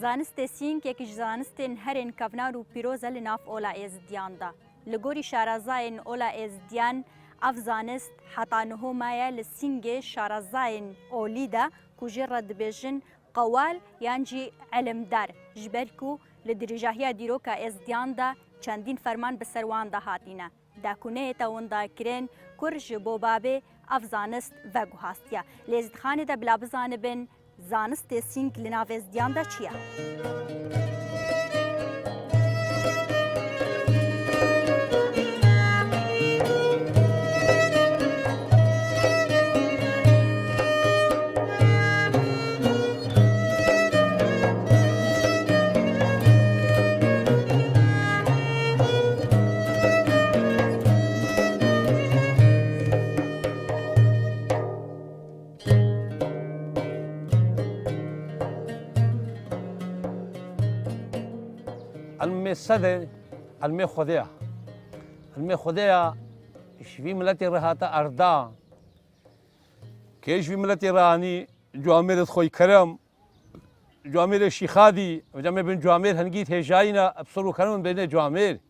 زانست سینکێکیش زانستên herên kevnar û pîroz e li nav ola êzidiyan da. Li gorî şarazayên ola êzidiyan, ev zanist heta niho maye li sîngê şarazayên olî de ku jê re dibêjin qewal yan jî elimdar ji ber ku li dirêjahiya dîroka êzidiyan de çendîn ferman bi ser wan de hatîne. Dakuneyê te winda kirin kur ji bo bavê ev zanist veguhastiye. Lê êzîdxanê de bila bizanibin zanistê sîng li nav êzidiyan de çi ye? علمي السدن علمي خديا علمي خديا شفي ملتي رهاتا أردا كيش في ملتي راني جوامير خوي كرم جوامير الشيخادي وجمع بين جوامير هنجيت هجاينا أبصروا كانون بين جوامير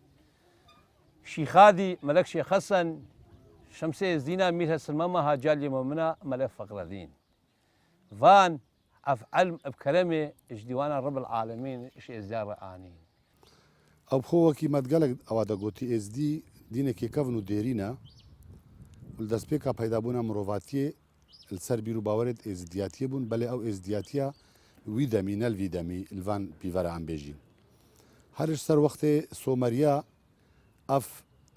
شيخادي ملك شيخ حسن شمسي الزينة ميرها سلمامة هاجالي مؤمنة ملك فقر الدين فان علم بكلمة اجدوانا رب العالمين إيش إزدار آنين او بخۆوەکی مەدگەلێک ئەوە دەگوتی ئێزدی دینێکی کەون و دێرینە دەستپێکا پەیدابوونا مرۆڤاتیە لەسەر بیر و باوەرێت ئێزدیاتیە بوون بەلێ ئەو ئێزدیاتیە وی دەمی نەلوی دەمی لڤان پیڤەرە ئەم بێژین هەرش سەر وەختێ سۆمەریە ئەف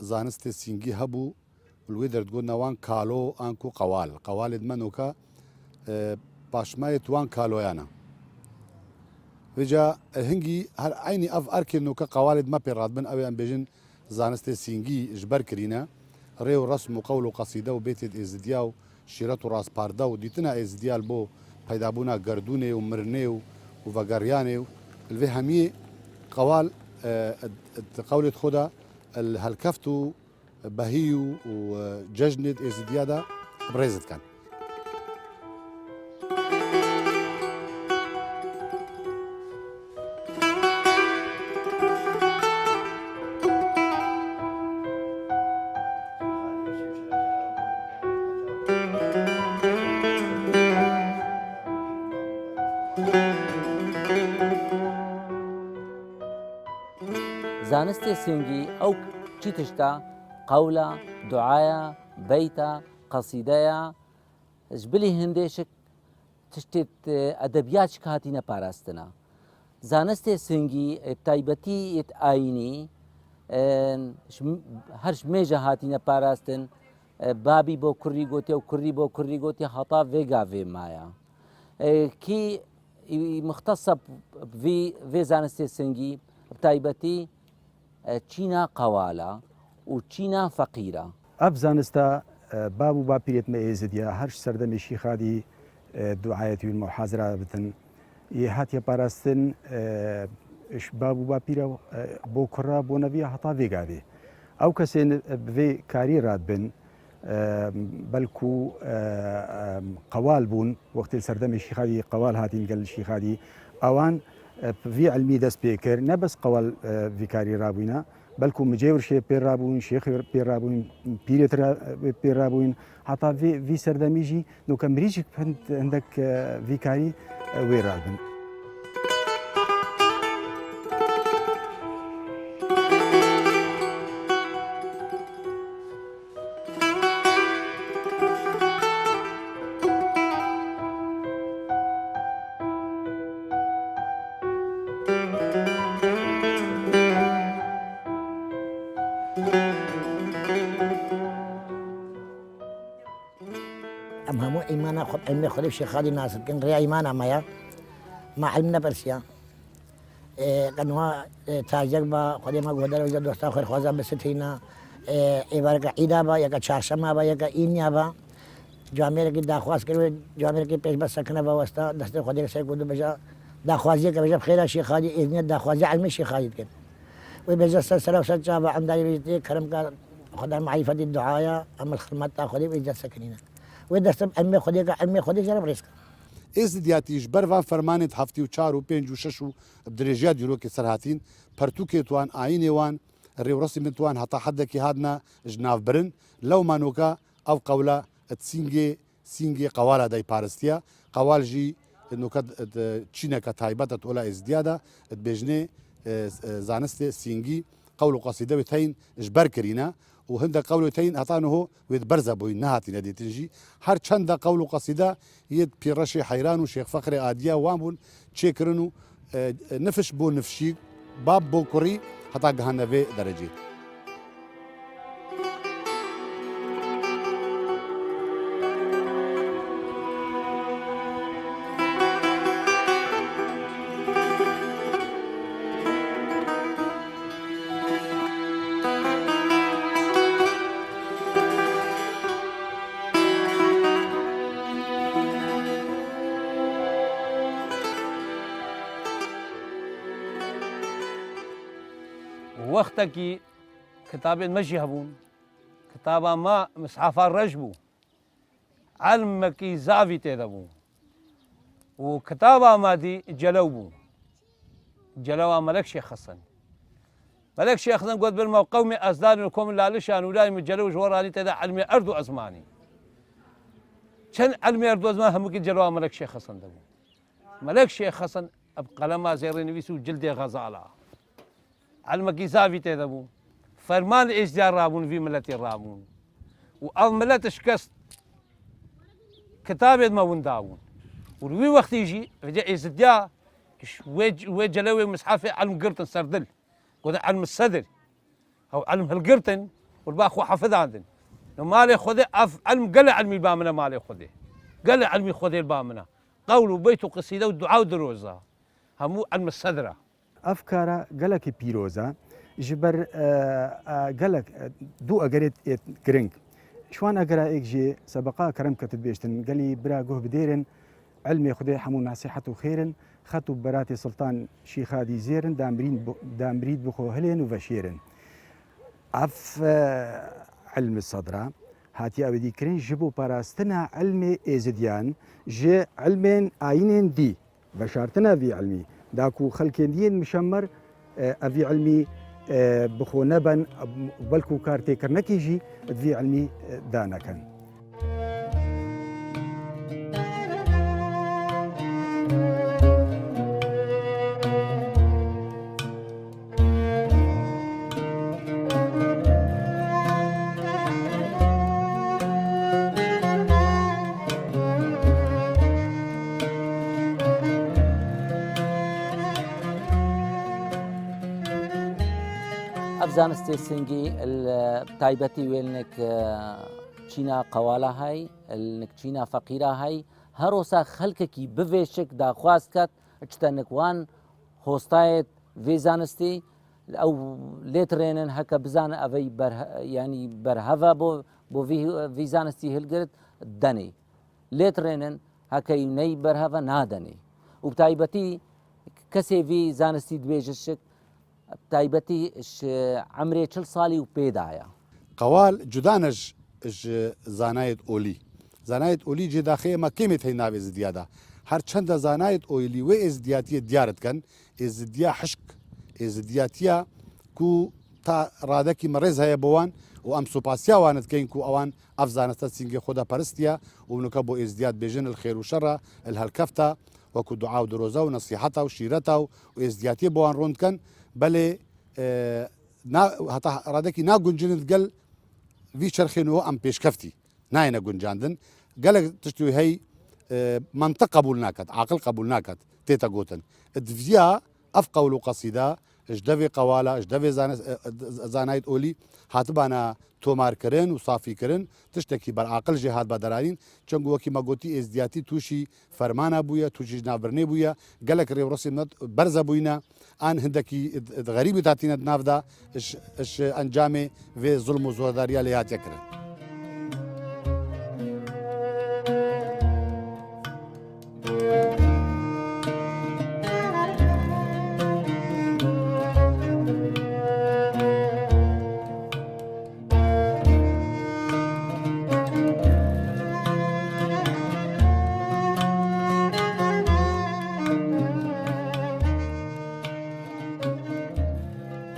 زانستێ سینگی هەبوو لێ دەردگۆ نەوان کالۆ ئانک و قەوال قەوالێت منۆکە پاشمایە توان کالۆیانە وجا هنگی هر عینی اف ارکن که قوالد ما پیراد بن اوی ام بیجن زانست سینگی جبر کرینه ریو رسم و قول و قصیده و بیت ازدیا و شیرت و راس پارده و دیتنا ازدیال بو پیدا بونا گردونه و مرنه و وگریانه و الوی همی قوال قولت خدا هالكفتو بهيو وججند ازديا دا بريزت كان زانستی سنگی او چی تشتا قولا دعایا بیتا قصیدایا جبلی هندشک تشتت ادبیات شکاتی نپاراستنا زانستی سنگی تایبتی ات آینی هرش میجا هاتی نپاراستن بابی بو کری گوتی و کری بو کری گوتی حتا ویگا وی مایا کی مختصة في زانستی سنگی تایبتی چینا قوالا و چینا فقیرا اف زانستا بابو باپیرت ما ازدیا هرش سردم شیخادی دعایتی و محاضره بتن هاتیا پاراستن بابو باپیرا بو کرا بو نوی حتا ویگاوی او کسی وی کاری راد بن بلکو قوال بون وقت سردم شیخادی قوال هاتین قال شیخادی اوان في علمي دست بيكر نبس قوال فيكاري رابوينا بلكو مجاور شيء بير رابوين شيخ بير رابوين بيرت بير رابوين حتى في سردميجي لو كان مريجك عندك فيكاري وين رابن ام همو ایمانا خود علم خود شیخادی ناصر کن ریا ایمانا مایا ما علمنا برسیا کنوا تاجر با خودی ما گودر و دوستا خیر خوازا بستینا ایوار کا عیدا با یا کا چهارشنبه با یا کا اینیا با جامعه کی داخواست کرو جامعه کی پیش بس سکنه با واسطه دست خودی سے کودو بجا داخوازی کا بجا خیر شیخادی اذن داخوازی علم شیخادی کن و بجا سلام سجا با عندي بيتي كرم کا خدا معرفه الدعايه اما الخدمات تاخذي بيجا سكنينا ودست علمي خودي علمي خودي جرب رزق ئێزدیاتیش بەروان فەرمانێت هەفتی و 4 و 5 و 6 و درێژیا دیرۆکی سەرهاتین پەرتوکێتوان ئاینێوان ڕێوڕستی منتوان هەتا حەدێکی هاتنە ژناوبرن لەو مانۆکە ئەو قەولە سینگێ قەوالە دای پارستیە قەوالژی نوکە چینەکە تایبەتە تۆلا ئێزدیادا بێژنێ زانستێ سینگی قەول و قەسیدەوێت هەین ژبەر کردینە و هەندە قەول تین هەتانەهۆ وێت بەرزە بووی نهاتینە دێتنژی هەر چەندە قەول و قەسیدا یەت پیڕەشی حەیران و شێخ فەخری ئادیا وان بوون چێکردن و نفش بۆ نفشی باب بۆ کوڕی هەتا گەهانەوێ دەرەجێ. وەختێکی کتابێن مەژی هەبوون کتابا ما مسحافا ڕەش بوو علمەکی زاوی تێدە بوو و کتابا مادی جەلەو بوو جەلەوە مەلەک شێخ حەسەن مەلەک شێخ حەسەن گوت برمە و قەومی ئەزدان و کۆم لالشان و لای جەلەو ژوەڕانی تێدا علمی ئەرد و ئەزمانی چەند علمی ئەرد و ئەزمان هەمووکی جەلەوە مەلەک شێخ حەسەن دەبوو مەلەک شێخ حەسەن ئەب قەلەما زێڕی نویس و جلدێ غەزاڵە علمەکی زاوی تێدە بوو فەرمان ئێزدیا ڕابوون وی ملەتی ڕابوون و ئەو ملەتش کەس کتابێت مەوندا بوون وروی وەختیژی ڕجە ئێزدیا وێ جەلەوێ مسحافێ علم گرتن سەردل گوتن علم السەدر ئەو علم هەلگرتن والبا خۆ حەفظاندن مالێ خودێ ئەف علم گەلە علمی با منە مالێ خودێ گەلە علمی خودێ با منە قەول و بەیت و قسیدە و دوعا و درۆزە هەموو علم السەدرە ئەفکارە گەلێکی پیرۆزە ji ber gelek du egerêt giring şwan egera ek jê sebeqa kerem ketit bêştin gelî bira guh bidêrin elmê Xwedê hemû nasîhet û xêrin xet û beratê Sultan Şîxadî zêrin dambrîd bixwe hilên û veşêrin ev elmi sedra hatiye evedîkirin ji bo parastina elmê êzidiyan ji elmên ayînên dî veşartina vî elmî da ku xelkên dîyên mişemmer evî elmî بخۆ نەبن بەڵکو و کارتێکردنەکێژی دوێ علمی دانەکەن. زانستی سنگی تایبەتی وێلنێک چینا قەوالا هەی لنێک چینا فەقیرا هەی هەرۆسا خەلکێکی بڤێشک داخواست کات چتەنێکوان هۆستایەت vê zanistî ew lêtirênin heke bizane evê yanî berheva bo vî zanistî hilgirt denê lêtirênin hekey ney berheva nadenê û taybetî kesê vî zanistî dibêje şik تایبەتی عمرێ 40 ساڵی و پێدایە قەوال جودانەش زانایەت ئۆلی زانایەت ئۆلی جێداخەیەمە کێمێت هەی ناوێ زدیادا هەر چەندە زانایەت ئۆیلی وێ ئێزدیاتیە دیارتکەن ئێزدیا حشک ئێزدیاتیە کو تا ڕادەکی مەڕێز هەیە بۆوان و ئەم سوپاسیاوانتکەین و ئەوان ئەف زانستە سینگی خۆدا پەرستیە و نوکە بۆ ئێزدیات بێژن الخێر و شەڕە الهەلکەفتە وەکو دوعا و درۆزە و نەسیحەتە و شیرەتە و ئێزدیاتی بۆوان ڕوندکەن بەلێ هەتا ڕادێکی ناگونجنت گەل وی چرخێنەوە ئەم پێشکەفتی نایەنە گونجاندن گەلێک تشتوی هەی منطق قبول ناکات عاقل قبول ناکات تێتە گوتن دڤیا ئەف قەول و قەسیدا ژ دەوێ قەوالە ژ دەوێ زانایت ئۆلی هاتبانە تۆمارکردن و سافیکردن تشتێکی بەرعاقل ژێ هات بە دەرارین چەند وەکی مەگوتی ئێزدیاتی تووشی فەرمانە بووە تووشی ناوبرنێ بووە گەلێک ڕێوڕستی بەرزە بووینە ئان هەندێکی غەریبی داتینە ناودا ئەنجامێ vê زوڵم و زۆرداریە لە یاتێکردن.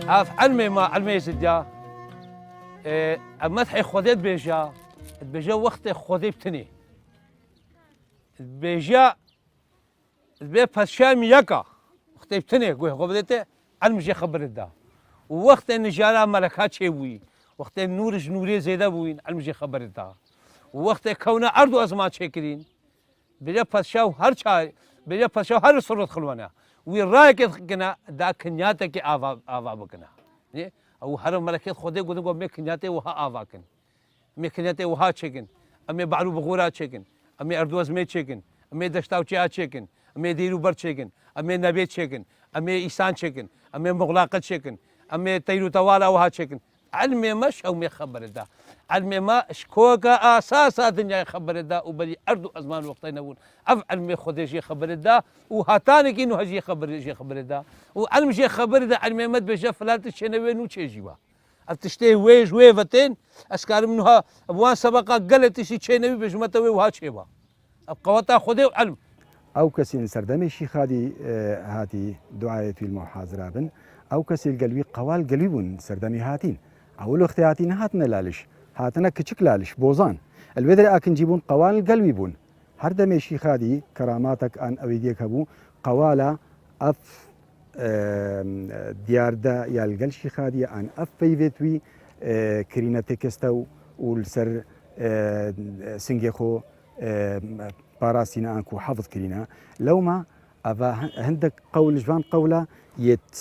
اف علمي ما علمي زديا مدح خودت بيجا وقت خودي بتني بيجا بفشام يكا وقت بتني قوي قبلته علم جي خبر الدا ووقت ان جالا ملكات شوي وقت النور جنوري زيدا بوين علم جي خبر الدا ووقت كونه ارض ازمان شكرين بيجا فشاو هر شاي بيجا فشاو هر صورت خلوانا ورايك كنا دا كنياتك آوا بكنا او هر ملكات خودي قدو مكنياتي وها آوا كن مكنياتي وها تشكن امي بعلو بغورا تشكن امي اردوز مي تشكن امي دشتاو تشا تشكن امي ديرو بر تشكن امي نبي تشكن امي ايسان تشكن امي مغلاقه تشكن امي تيرو توالا وها تشكن علمي مش او مي خبر دا علمي ما شكوكا اساس الدنيا خبر دا وبلي ارض ازمان وقتين نقول اف علمي خدي شي خبر دا وهاتاني كينو هجي خبر دا وعلم شي خبر دا علمي مد بجا فلات شنوين وتشيجيبا التشتي ويج ويفتين اسكار منها ابوان سبقا قالت شي شنوي بجمتوي وها شيبا ابقوتا خدي وعلم او كسين سردمي شي خادي هاتي دعايه المحاضره بن او كسي القلبي قوال قلبون سردمي هاتين اول وقت هاتين هاتنا لالش هاتنا كتشك لالش بوزان البدر اكن جيبون قوال القلبي بون هر دمي شي خادي كراماتك ان اويديك هبو قوالا اف ديار دا يا القل شي خادي ان اف فيفتوي كرينا تكستو والسر سنجيخو باراسينا انكو حافظ كرينا لو ما أفا هندك قول جوان قولا يت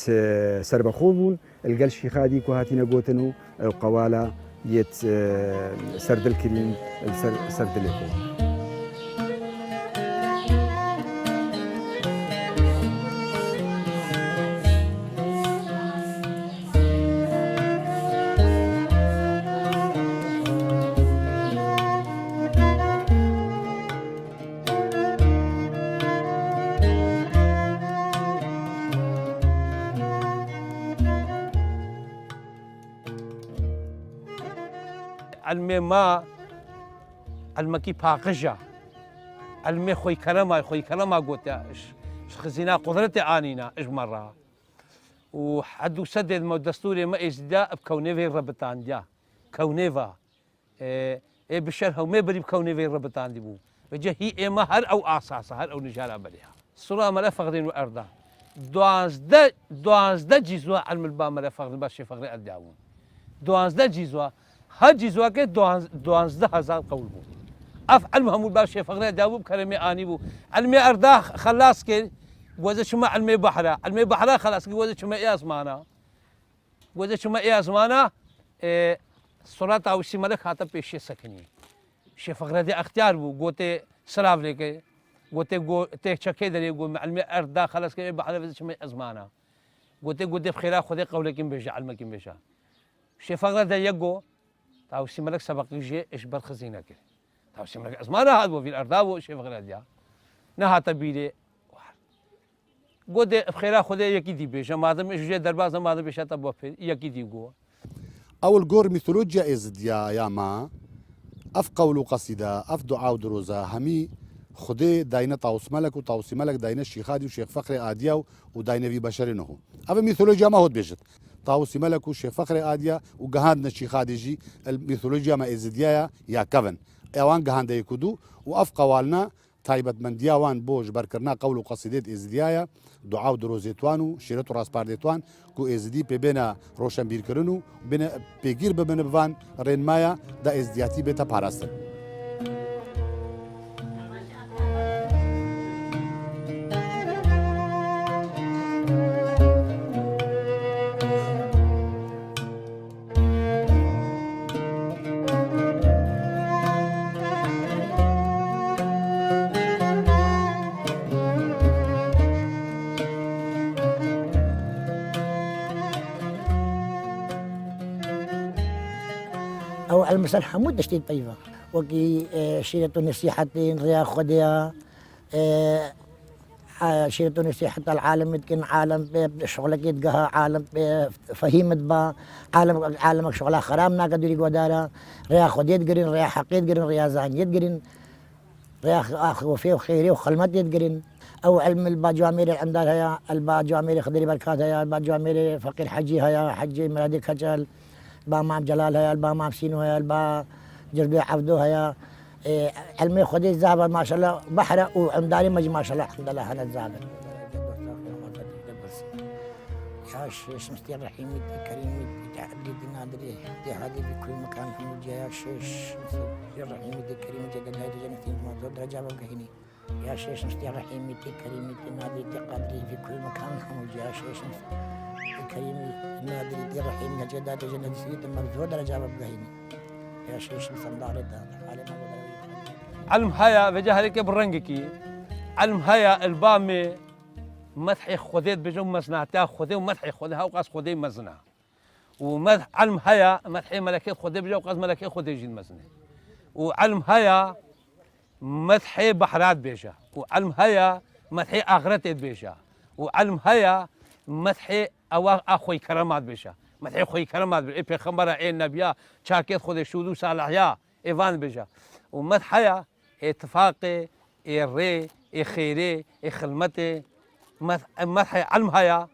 سربخوبون القل شي خادي كو هاتينا قوتنو قوالا يت سرد الكريم سرد الكو علمي ما علمكي باقجة علمي خوي كرما قوتا خزينا قدرتي آنينا إج مرة وحدو سدد ما دستوري ما إزدا بكونيفي ربطان ديا كونيفا إيه بشرها وما بري بكونيفي ربطان دي بو بجا هي إما هر أو أساسا هر أو نجارة بليها الصورة ملا فقرين وأرضا دوانزدا جيزوا علم البا ملا فقرين باشي فقرين أدعون دوانزدا جيزوا هر جیزوا که 12,000 قول بود. اف علم همون باشه فقره داوب کلمه آنی بود. علم أردا خلاص که وزه شما علم بحره خلاص که وزه شما إيازمانا. وزه شما إيازمانا صورت عوشی ملک هاتا پیش سکنی. شه فقره دی اختیار بود. گوته سلاف لیکه. گوته چکه داری گو علم أردا خلاص که بحره وزه شما إيازمانا. گوته بخیره خودی قوله کیم بیشه علم کیم بیشه. شه فقره دی یکو تاوسي ملك سبق يجي ايش بالخزينه كده تاوسي ملك اسمانا هذا في الارض وشي فغلا ديا نها تبيلي قد بخيرا خذ يكي دي بيش ما دام ايش درباز ما دام بيش تبو في يكي دي جو اول جور ميثولوجيا ازديا يا ما اف قول قصيده اف دعاء ودروزه همي خدي داينه طاوس ملك وطاوسي ملك داينه الشيخادي وشيخ فخري اديا وداينه في بشرينه اف ميثولوجيا ما هو بيجت طاوسي ملك وشيخ فخري آديا وجهادنا الشيخ خادجي الميثولوجيا ما إزديايا يا كفن أوان جهاد يكودو وأف قوالنا تايبت من دياوان بوج بركرنا قول قصيدة إزديايا دعاء دروزيتوانو شيرتو راس بارديتوان كو إزدي ببنا روشن بيركرنو بنا بيجير ببنا بفان رين مايا دا إزدياتي بيتا باراستن أو المثل حمود دشتي طيبة وكي شيرة نصيحتين ريا خديا شيرة نصيحة العالم يمكن عالم شغلك يتقها عالم فهيمت با عالمك شغلها خرام ناقدر يقوا دارا ريا خديا يتقرن ريا حقيت يتقرن ريا زان يتقرن ريا أخ وفيه وخيري وخلمت يتقرن او علم البا جوامير العمدان هيا البا جوامير خضري بركات هيا البا جوامير فقير حجي هيا حجي مرادي كجل البا مام جلال هيا البا مام سينو هيا البا جربي عبدو هيا علمي خدي الزابر ما شاء الله بحره وعمداني مجي ما شاء الله الحمد لله انا الزابر يا شيش مستي الرحيم الكريم تعدي بنادري هذه في كل مكان الحمد لله يا شيش مستي الرحيم الكريم جد الله جنتي ما درجه بقهني يا شيش مستي الرحيم الكريم نادري تقدري في كل مكان الحمد لله يا شيش الكريم نادري الرحيم جد الله جنتي سيد ما درجه بقهني يا شيش مصدر علم هيا بجهلك برنجكي علم هيا البامي مدحي خذيت بجم مزنعتها خذي ومدحي خذها وقاس خذي مزنع ومدح علم هيا مدحي ملكيت خذي بجو وقاس ملكيت خذي جين مزنع وعلم هيا مدحي بحرات بيجا وعلم هيا مدحي اخرت بيجا وعلم هيا مدحي اخوي كرامات بيجا مدحي اخوي كرامات بيغمبر عين نبيا شاكيت خذي شودو صالحيا ايفان بيجا ومدح هيا اتفاقي الري خيري خلمتي مدح علم هيا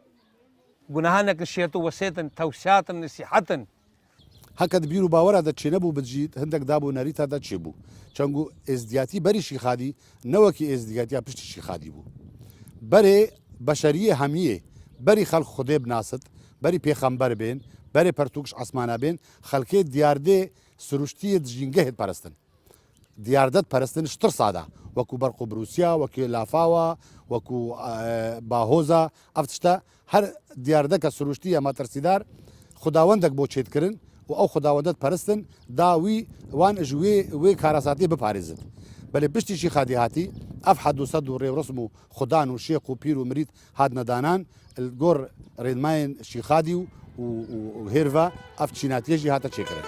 گوناهانك الشيطو وسيتن توساتن نصيحتن هكا دبيرو باورا دا تشينبو بتجيت هندك دابو ناريتا دا تشيبو چنگو ازدياتي بري شيخادي نوكي ازدياتي پشت شيخادي بو بري بشريه هميه بري خلق خدي بناست بري پیغمبر بين بري پرتوكش اسمانا بين خلقي ديارده سروشتي جينگهت پرستن دياردت پرستن شتر ساده وكو برقو بروسيا وكو لافاوا وكو باهوزا افتشتا هر دياردك سروشتي ما ترسيدار خداوندك بو چيت کرن و او خداوندت پرستن دا وان جوي وي كاراساتي بپاريزت بل بشتي شي خادي هاتي اف حد صد ورسمو خدان وشيخ وبير ومريت هاد ندانان الجور ريدماين شي خادي وهيرفا اف تشيناتي جي هاتا تشيكرن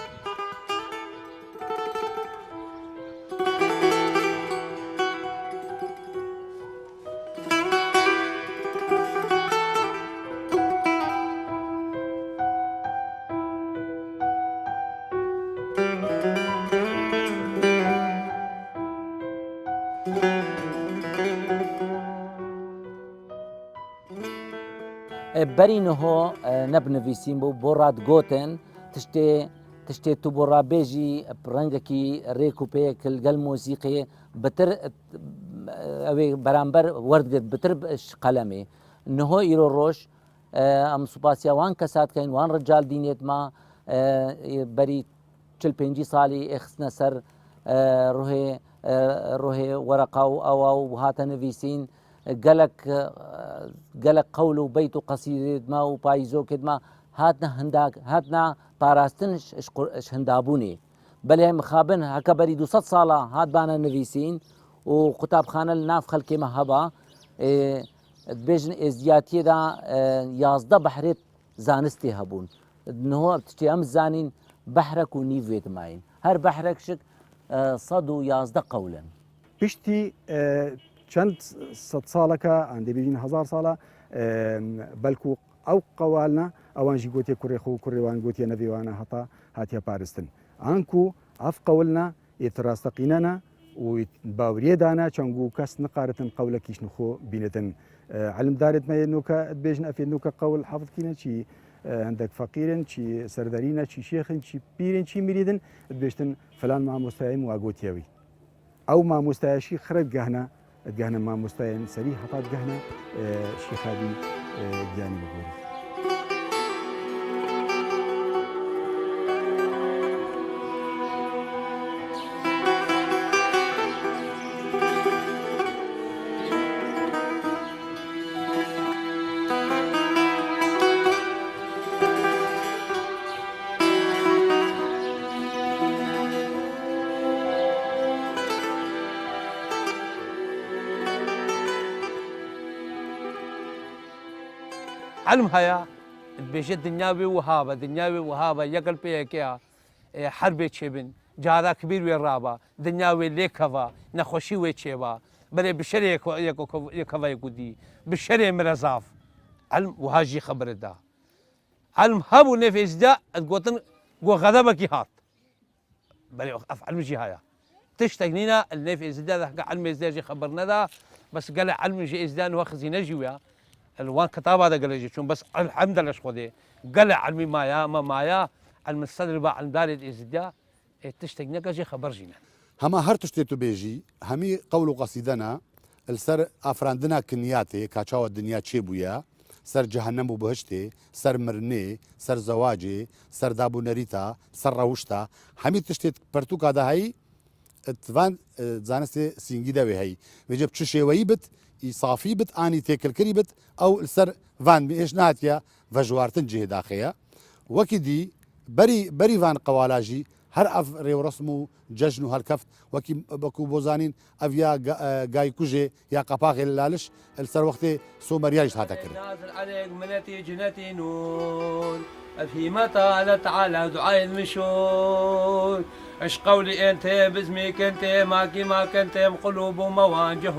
برينه نبنفيسين بوراد غوتن تشتي تبورا بيجي برنجكي ريكو بيك القل موسيقي بتر اوي برامبر ورد بتر قلمي انه يرو روش ام سوباسيا وان كسات كاين وان رجال دينيت ما بري چل پنجي صالي اخسنا سر روحي ورقه او هات نفيسين قلق قول بيت قصيدة ما وبايزو كدما هاتنا باراستن هندابوني بل مخابن هكا بري 200 صالة هات بانا نفيسين وكتاب خانة الناف خلقي مهبا بيجن ازدياتي دا يازدا بحريت زانستي هبون انه بتشتي ام زانين بحرك ونيفيت ماين هر بحرك شك صدو يازدا قولا بشتي چند صد سالكا عندي بيجين 1000 سالة بلكو او قوالنا اوان جي قوتي كوري خو كوري وان قوتي نبي وانا هطا هاتيا بارستن عنكو اف قولنا يتراستقيننا وباوريه دانا چنگو كس نقارتن قولكيش نخو بينتن علم دارت ما ينوكا بيجن افيد نوكا قول حافظ كينا شي عندك فقيرن شي سردارينا شي شيخن شي بيرن شي مريدن بيجتن فلان مع مستعين واقوتيوي او مع مستعشي خرج جهنا تجهنا مع مستعين سريح حطات جهنا شيخ هذه جانب بوري علم هيا بيجد دنياوي وهابة يقل بيكيا حرب تشيبن جارا كبير ويرابا دنياوي ليكفا نخوشي ويتشيبا بل بشري يكفا يقودي بشري مرزاف علم وهاجي خبر دا علم هابو نفس دا تقوتن قو غضبك هات بل افعل مجي هيا تشتغنينا النفس دا علم ازداجي خبرنا دا بس قال علم جي ازدان واخذ نجويا الوان كتاب هذا قال جي بس الحمد لله شخودي قال علمي مايا ما مايا علم الصدر با علم دار ازدا تشتغنا كجي خبر جينا هما هر تشتێت و بێژی هەمی قەول و قەسیدەنا لەسەر ئافراندنا کنیاتێ کاچاوە دنیا چێ بووە سەر جەهەنەم و بەهشتێ سەر مرنێ سەر زەواجێ سەر دابوونەریتا سەر ڕەوشتا هەمی تشتێت پەرتووکادا هەی توان زانستێ سینگی دەوێ هەی وێجە چ شێوەیی بت ئیسافی بت ئانی تێکردکردی بت ئەو لەسەر وان هێش ناتە ڤەژوارتن جێداخەیە وەکی دی بەری وان قەوالاژی هەر ئەف ڕێوڕسم و جەژن و هەرکەفت وەکو بۆ زانین ئەڤ یا گای کوژێ یا قەپاغێ لالش لەسەر وەختێ سۆمەریاش هاتە کرد نازل عليك منتي جنتي نور أفهمت على تعالى دعاء المشور اش قولي انت باسمك انت ماكي ما كنتم قلوب مواجه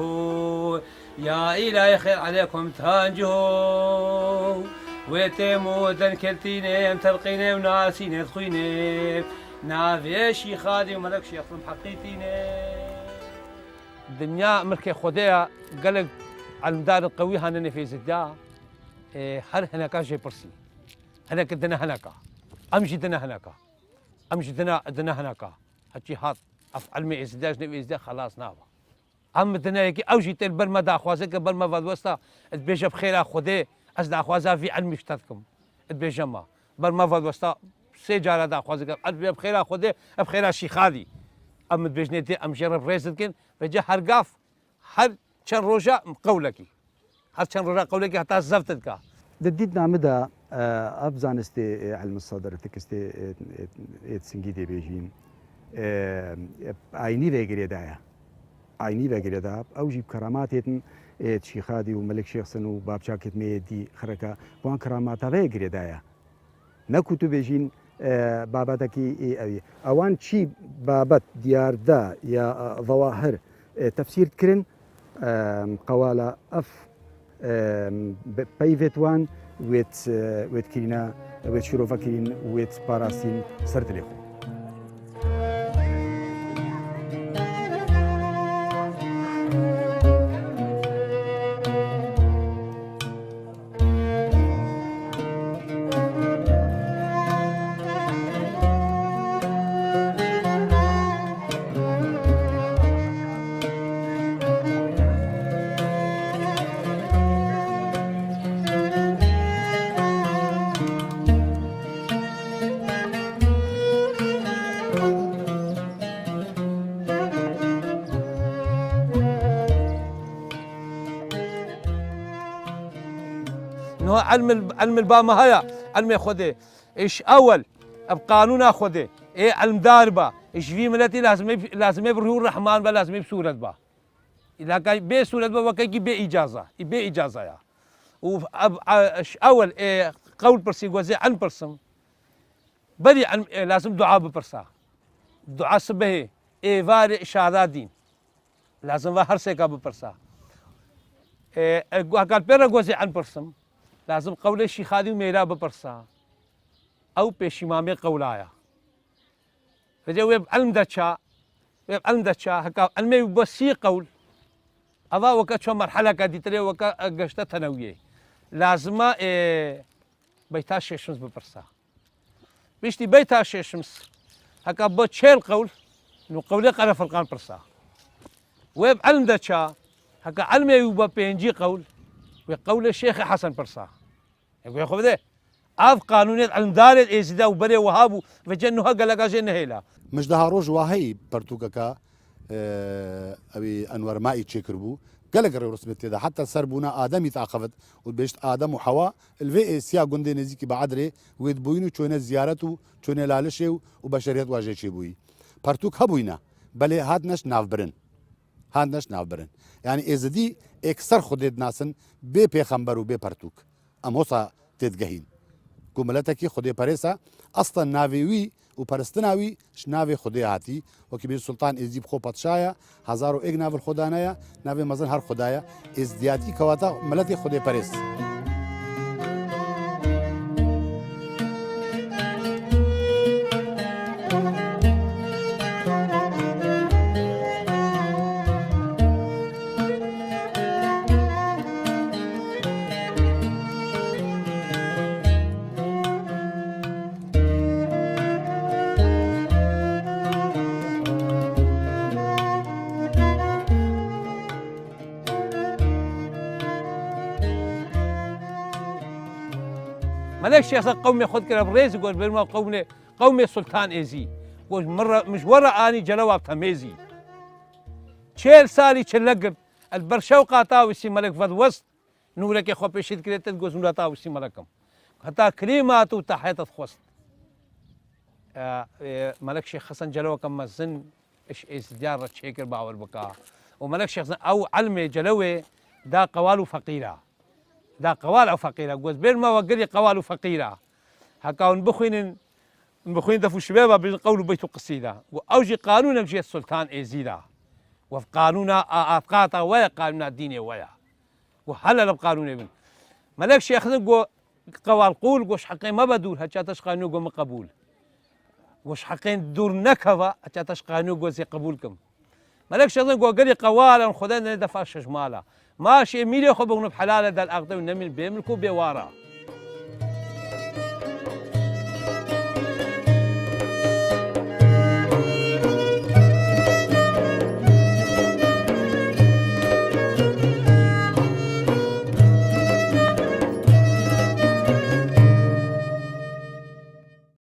يا إلهي خير عليكم تهانجه ويتمو ذنكرتيني تلقيني وناسيني تخويني نافي شيخادي وملك شيخ حقيتيني الدنيا ملكي خديها قالك على المدار القوي هانني في زدا هل هناك جي برسي هناك دنا هناك امشي دنا هناك امشي دنا هناك الجهات افعل مي ازداج نبي ازداج خلاص نابا ام دنا يكي او جيت البرما دا خوازك برما فدوستا تبيج بخير خدي از دا خوازا في علم اشتتكم تبيجما برما فدوستا سيجاره دا خوازك البي بخير خدي بخير شيخادي ام تبيجنيتي ام جرب ريزتكن فجا هرقاف هر چەند ڕۆژە قەولەکی هەر چەند ڕۆژە قەولێکی هەتا زەفتت کە ددیت نامدا ئەف زانستی علم الصدر تکستی سنگی دەبێژین ئاینی وێگرێدایە ئاینی وێگرێدا ئەوژی کەراماتێتن شیخادی و مەلک شێخسن و بابچاکت مێدی خرەکە بۆن کەراماتەوەیە گرێدایە نەکو تو بێژین بابەتێکی ئەوی ئەوان چی بابەت دیاردا یا ظەواهر تەفسیر کردن قوالا اف بيفتوان ويت كينا ويت شروفاكين ويت باراستين سردليخو علم البام هيا علم خده ايش اول بقانون خده ايه علم داربه ايش في ملتي لازم يبرهو الرحمن لازم بسوره با اذا كان بسوره با وكاي باجازه باجازه يا و اول إيه قول برسي وزي عن برسم بدي علم إيه لازم دعاء ببرسا دعاء سبه ايه فار شهادين لازم هر سيكا ببرسا إيه قال بيرغوزي عن برسم لازم قول الشيخادي وميرا ببرسا او بيشمامي قولايا فجاوب علم دتشا هكا علمي بسي قول اضا وكا مرحله كادي تري وكا قشته ثانويه لازم بيتا شمس ببرسا بيشتي بيتا شمس هكا بتشيل قول انه قولي قرا فرقان برسا ويب علم دتشا هكا علمي يبا بينجي قول وقول الشيخ حسن برسا يقول يا خو بده اف قانونيت علم دار ازدا وبري وهابو فجنها قال جن هيلا مش ده روج واهي برتوكا ابي انور مائي تشكربو قالك رسمت ده حتى سربونا ادم يتعاقبت وبيشت ادم وحواء الفي سيا غوندي نزيكي بعدري ويد بوينو چونه زيارتو چونه لالشيو وبشريت واجه چي بوي برتوك هبوينا بل هاد نش نافبرن يعني ازدي اكثر خديد ناسن بي پیغمبر و بي برتوك اموسا تدگهين کوملتکی خدای پرسا اصلا ناویوی و پرستناوی شناوی خدای هاتی وکی بیر سلطان ازدیب خو پادشایا هزارو ایک ناول خدانایا ناوی مزن هر خدایا ازدیاتی کواتا ملت خدای پرست ملك شيخ قومي خذ كده بريز يقول بالما قومي سلطان ايزي قول مرة مش ورا اني جلواب تميزي تشيل سالي تشلقب البرشوقة تاوسي ملك فض وسط نورك يا خو بيشيد كده تلقوز نورا تاوسي ملكم حتى كلمات وتحيات خوست ملك شيخ حسن جلوه كم زن ايش ازديار شيكر باول بكاء وملك شيخ او علمي جلوه دا قوال فقيره دا قوال فقيره قوز بين ما وقري قوال فقيره هكاون بخوين دفو شبابه بقولوا بيت قصيده واوجي قانون جي السلطان ايزيدا وفي قانون افقاطه ويا قانون الديني ويا وحلل بقانون ابن ملك شيخ نقول قوال قول وش حقين ما بدول هجا تشقى نوقو مقبول وش حقين دور نكفة هجا تشقى نوقو زي قبولكم ملك شيخ نقول قري قوالا خدنا ندفع شجمالا ماشي ميلي خبون بحلالة دا الأغضي ونميل بيملكو بيوارا